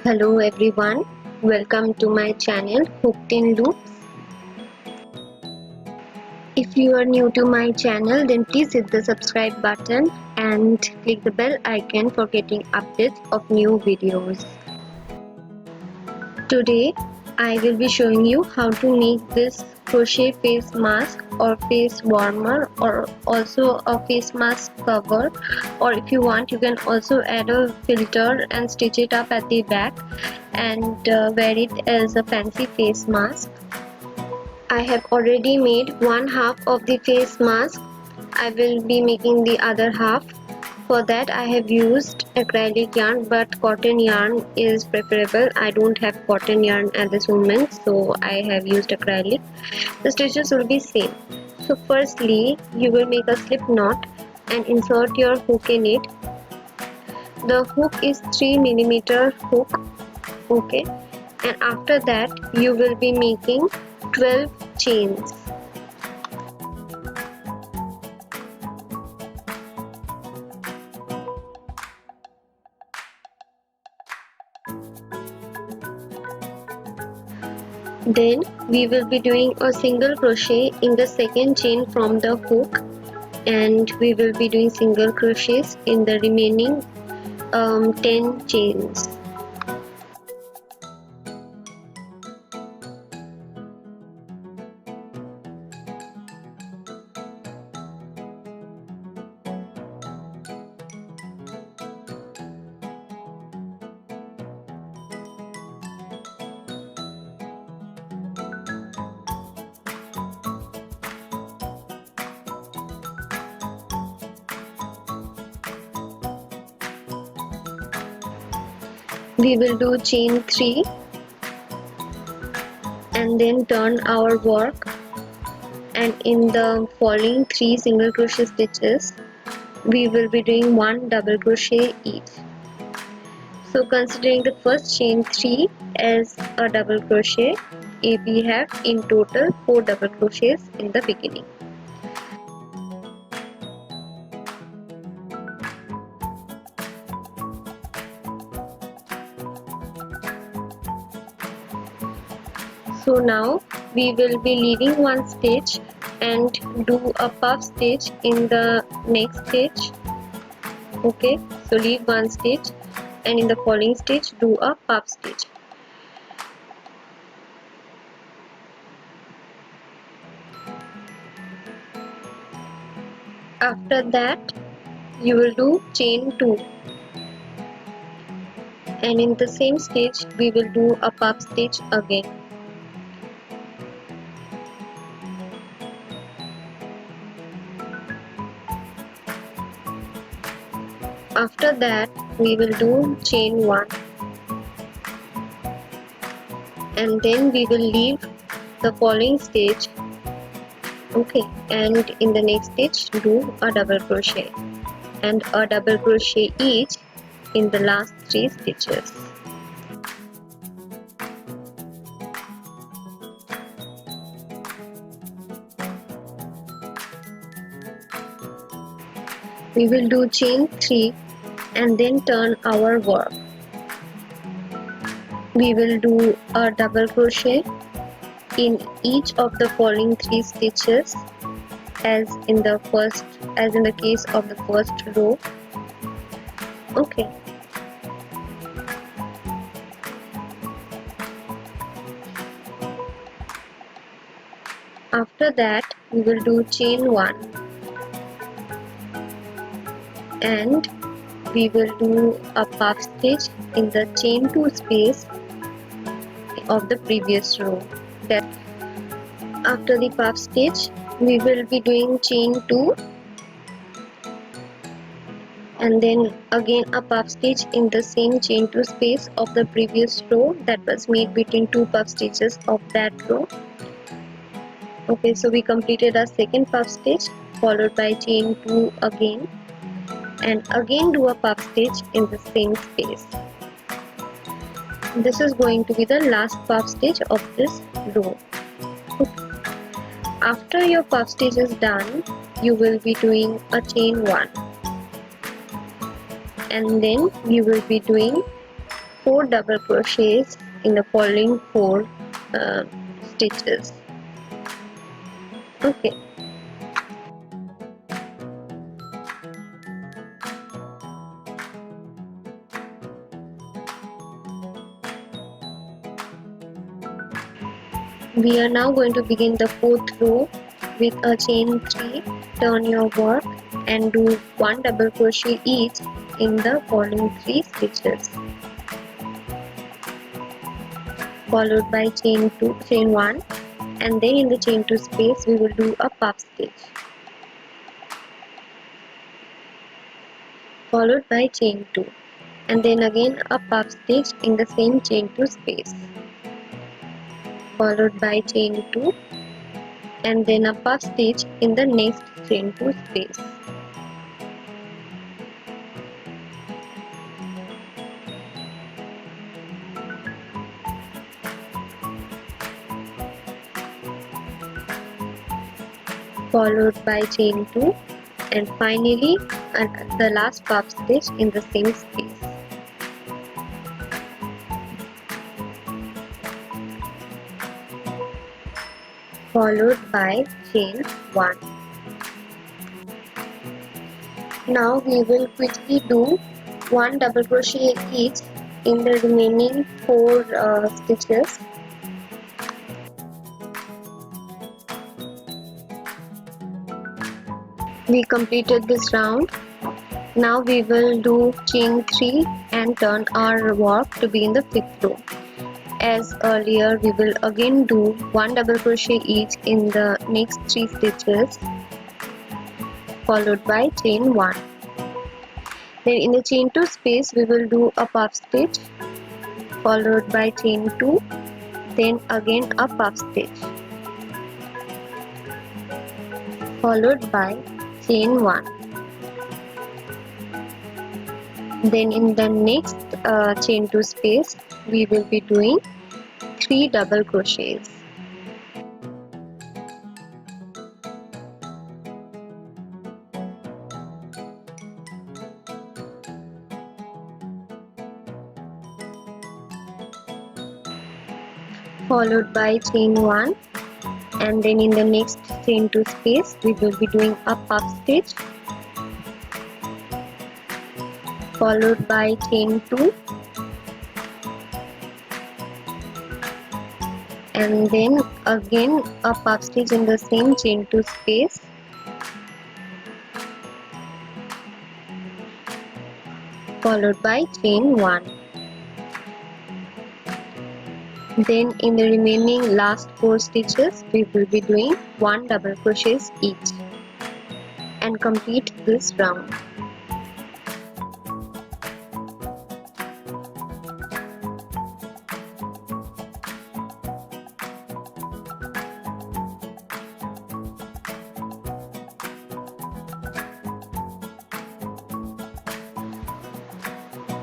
Hello everyone, welcome to my channel Hooked in Loops. If you are new to my channel, then please hit the subscribe button and click the bell icon for getting updates of new videos. Today I will be showing you how to make this crochet face mask or face warmer, or also a face mask cover, or if you want you can also add a filter and stitch it up at the back and wear it as a fancy face mask. I have already made one half of the face mask. I will be making the other half. For that I have used acrylic yarn, but cotton yarn is preferable. I don't have cotton yarn at this moment, so I have used acrylic. The stitches will be same. So firstly you will make a slip knot and insert your hook in it. The hook is 3mm hook, okay, and after that you will be making 12 chains. Then we will be doing a single crochet in the second chain from the hook, and we will be doing single crochets in the remaining 10 chains. We will do chain 3 and then turn our work, and in the following 3 single crochet stitches we will be doing 1 double crochet each. So considering the first chain 3 as a double crochet, we have in total 4 double crochets in the beginning. So now we will be leaving one stitch and do a puff stitch in the next stitch. Okay, so leave one stitch and in the following stitch do a puff stitch. After that you will do chain 2, and in the same stitch we will do a puff stitch again. After that we will do chain 1, and then we will leave the following stitch, okay, and in the next stitch do a double crochet and a double crochet each in the last 3 stitches. We will do chain 3 and then turn our work. We will do a double crochet in each of the following 3 stitches as in the case of the first row. Okay. After that we will do chain 1 and we will do a puff stitch in the chain 2 space of the previous row. That after the puff stitch we will be doing chain 2 and then again a puff stitch in the same chain 2 space of the previous row that was made between 2 puff stitches of that row. Okay, so we completed our second puff stitch followed by chain 2 again, and again do a puff stitch in the same space. This is going to be the last puff stitch of this row. Okay. After your puff stitch is done, you will be doing a chain 1 and then you will be doing 4 double crochets in the following 4 stitches. Okay. We are now going to begin the 4th row with a chain 3, turn your work and do 1 double crochet each in the following 3 stitches, followed by chain 1, and then in the chain 2 space we will do a puff stitch, followed by chain 2, and then again a puff stitch in the same chain 2 space, followed by chain 2, and then a puff stitch in the next chain 2 space. Followed by chain 2, and finally the last puff stitch in the same space. Followed by chain 1. Now we will quickly do 1 double crochet each in the remaining 4 stitches. We completed this round. Now we will do chain 3 and turn our work to be in the 5th row. As earlier, we will again do 1 double crochet each in the next 3 stitches, followed by chain 1. Then in the chain 2 space we will do a puff stitch, followed by chain 2, then again a puff stitch, followed by chain 1. Then in the next chain 2 space we will be doing 3 double crochets. Followed by chain 1, and then in the next chain 2 space we will be doing a puff stitch, followed by chain 2, and then again a puff stitch in the same chain 2 space, followed by chain 1. Then in the remaining last 4 stitches we will be doing 1 double crochets each and complete this round.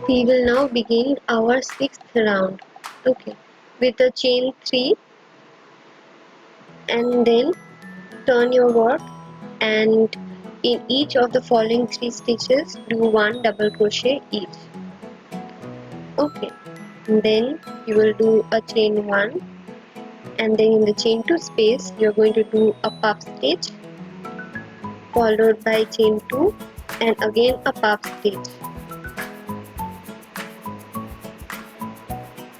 We will now begin our 6th round. Okay, with the chain 3, and then turn your work and in each of the following 3 stitches do 1 double crochet each. Okay, and then you will do a chain 1, and then in the chain 2 space you are going to do a puff stitch, followed by chain 2 and again a puff stitch,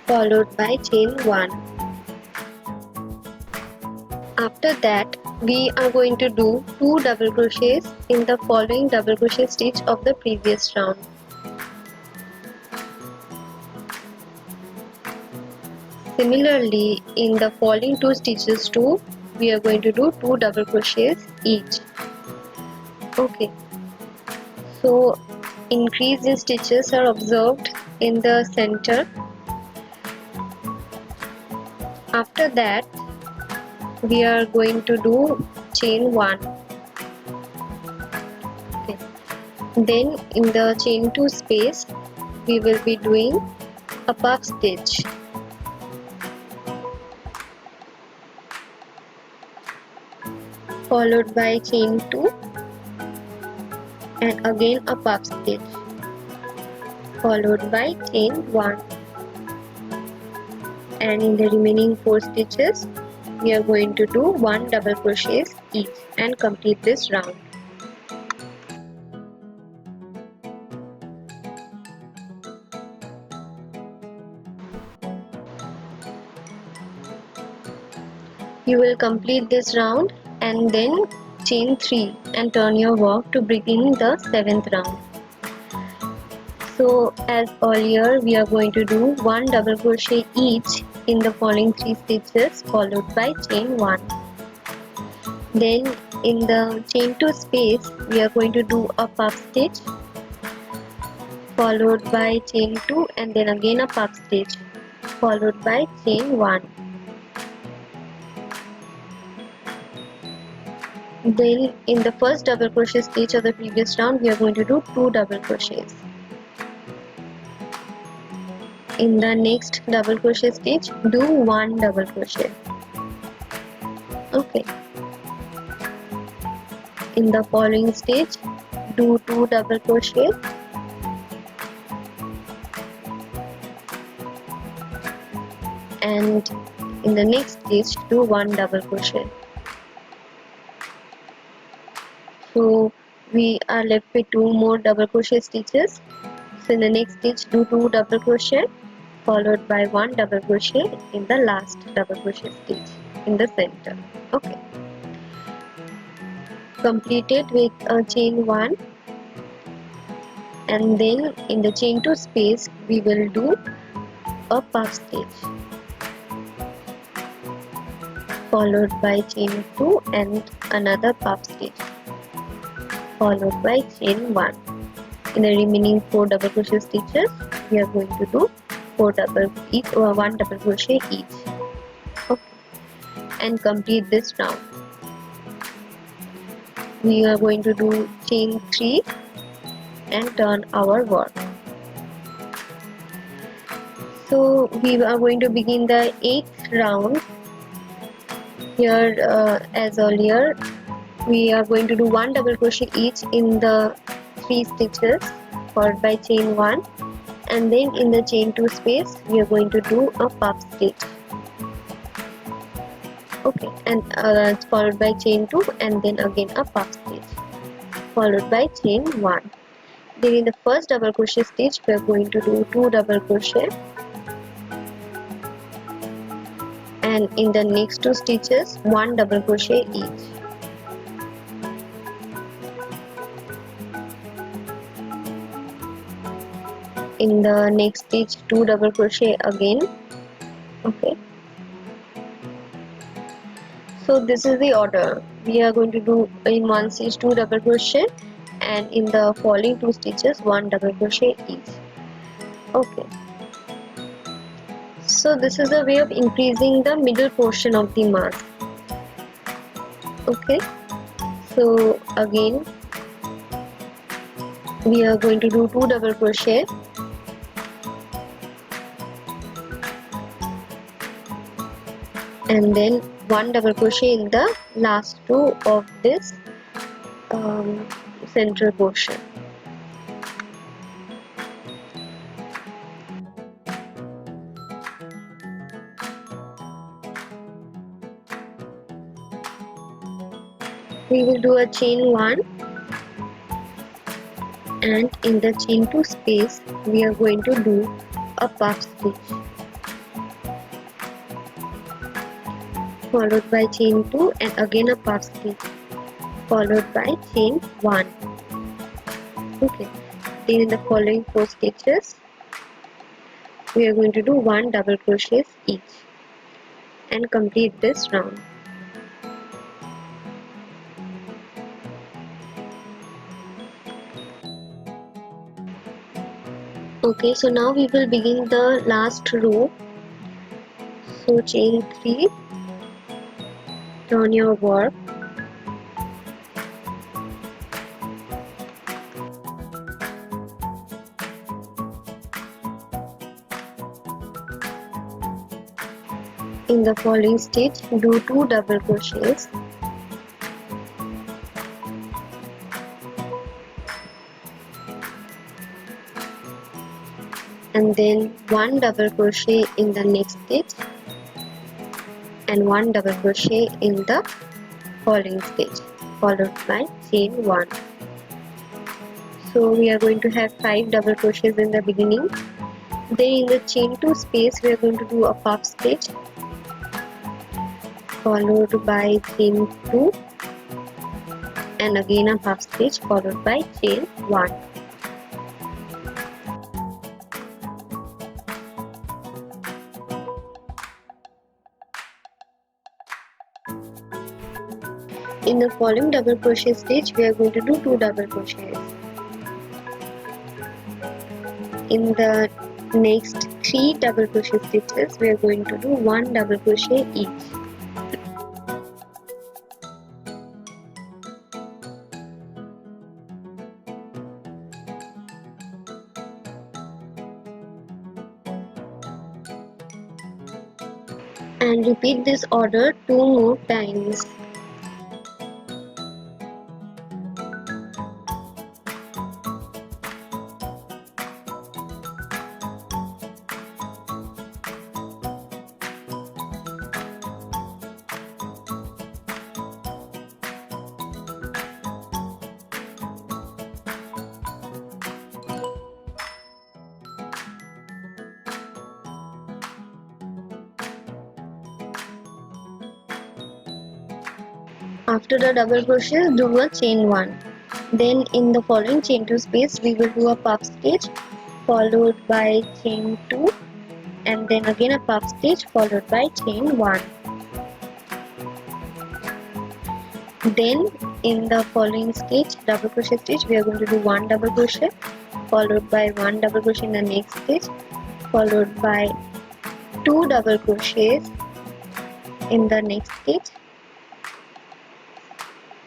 followed by chain 1. After that we are going to do 2 double crochets in the following double crochet stitch of the previous round. Similarly, in the following 2 stitches too, we are going to do 2 double crochets each. Okay, so increase in stitches are observed in the center. After that we are going to do chain 1. Okay. Then in the chain 2 space we will be doing a puff stitch, followed by chain 2 and again a puff stitch, followed by chain 1. and in the remaining 4 stitches we are going to do 1 double crochet each and complete this round. You will complete this round and then chain 3 and turn your work to begin the 7th round. So as earlier, we are going to do 1 double crochet each in the following 3 stitches followed by chain 1. Then in the chain 2 space we are going to do a puff stitch followed by chain 2 and then again a puff stitch followed by chain 1. Then in the first double crochet stitch of the previous round we are going to do 2 double crochets. In the next double crochet stitch do 1 double crochet. Okay. In the following stitch do 2 double crochet and in the next stitch do 1 double crochet. So we are left with 2 more double crochet stitches. So in the next stitch do 2 double crochet followed by 1 double crochet in the last double crochet stitch in the center. Okay. Complete it with a chain 1 and then in the chain 2 space we will do a puff stitch followed by chain 2 and another puff stitch followed by chain 1. In the remaining 4 double crochet stitches we are going to do 1 double crochet each. Okay. And complete this round. We are going to do chain 3 and turn our work. So we are going to begin the 8th round. Here as earlier we are going to do 1 double crochet each in the 3 stitches followed by chain 1 and then in the chain 2 space we are going to do a puff stitch. Okay, and followed by chain 2 and then again a puff stitch followed by chain 1. Then in the first double crochet stitch we are going to do 2 double crochet and in the next 2 stitches 1 double crochet each. In the next stitch 2 double crochet again. Okay. So this is the order. We are going to do in one stitch 2 double crochet and in the following 2 stitches 1 double crochet each. Okay. So this is a way of increasing the middle portion of the mask. Okay. So again we are going to do 2 double crochet and then 1 double crochet in the last 2 of this central portion. We will do a chain 1 and in the chain 2 space we are going to do a puff stitch followed by chain 2 and again a puff stitch followed by chain 1. Okay. Then in the following 4 stitches we are going to do 1 double crochet each and complete this round. Okay, so now we will begin the last row. So chain 3, turn your work, in the following stitch do 2 double crochets and then 1 double crochet in the next stitch and 1 double crochet in the following stitch, followed by chain 1. So we are going to have 5 double crochets in the beginning. Then in the chain 2 space we are going to do a puff stitch, followed by chain 2 and again a puff stitch, followed by chain 1. In the following double crochet stitch we are going to do 2 double crochets. In the next 3 double crochet stitches we are going to do 1 double crochet each. And repeat this order 2 more times. After the double crochet, do a chain 1. Then in the following chain 2 space we will do a puff stitch, followed by chain 2 and then again a puff stitch, followed by chain 1. Then in the following stitch, double crochet stitch, we are going to do 1 double crochet, followed by 1 double crochet in the next stitch, followed by 2 double crochets in the next stitch,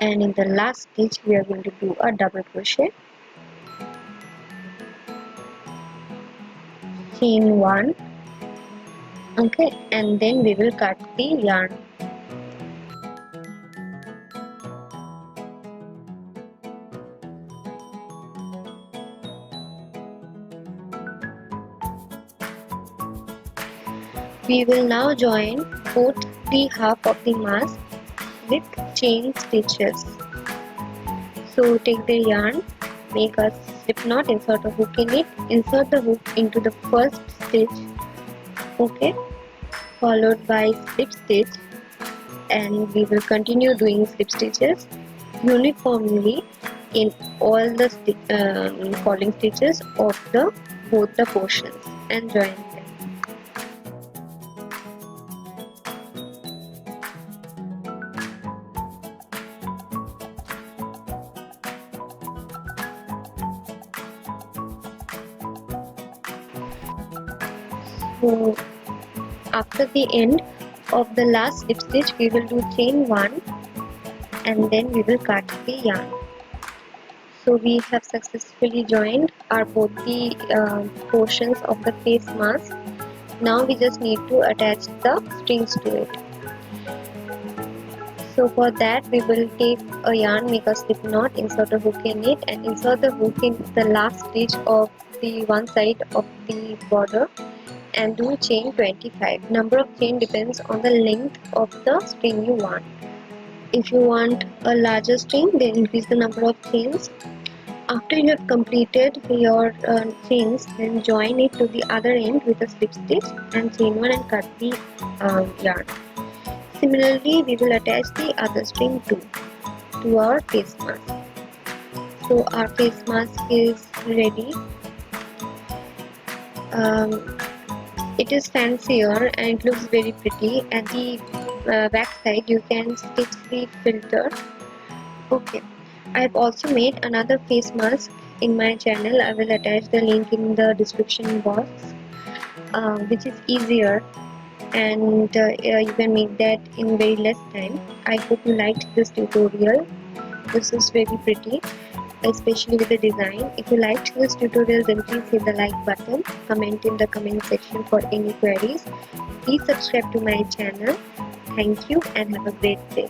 and in the last stitch we are going to do a double crochet, chain 1, okay, and then we will cut the yarn. We will now join both the half of the mask with chain stitches. So take the yarn, make a slip knot, insert a hook in it, insert the hook into the first stitch, okay, followed by slip stitch, and we will continue doing slip stitches uniformly in all the following stitches of both the portions and join them. So after the end of the last slip stitch we will do chain 1 and then we will cut the yarn. So we have successfully joined both the portions of the face mask. Now we just need to attach the strings to it. So for that we will take a yarn, make a slip knot, insert a hook in it and insert the hook in the last stitch of the one side of the border and do chain 25. Number of chain depends on the length of the string you want. If you want a larger string, then increase the number of chains. After you have completed your chains, then join it to the other end with a slip stitch and chain 1 and cut the yarn. Similarly, we will attach the other string too to our face mask. So our face mask is ready. It is fancier and it looks very pretty. At the back side you can stitch the filter. Okay, I have also made another face mask in my channel. I will attach the link in the description box, which is easier and you can make that in very less time. I hope you liked this tutorial. This is very pretty, especially with the design. If you liked this tutorial, then please hit the like button, comment in the comment section for any queries. Please subscribe to my channel. Thank you and have a great day.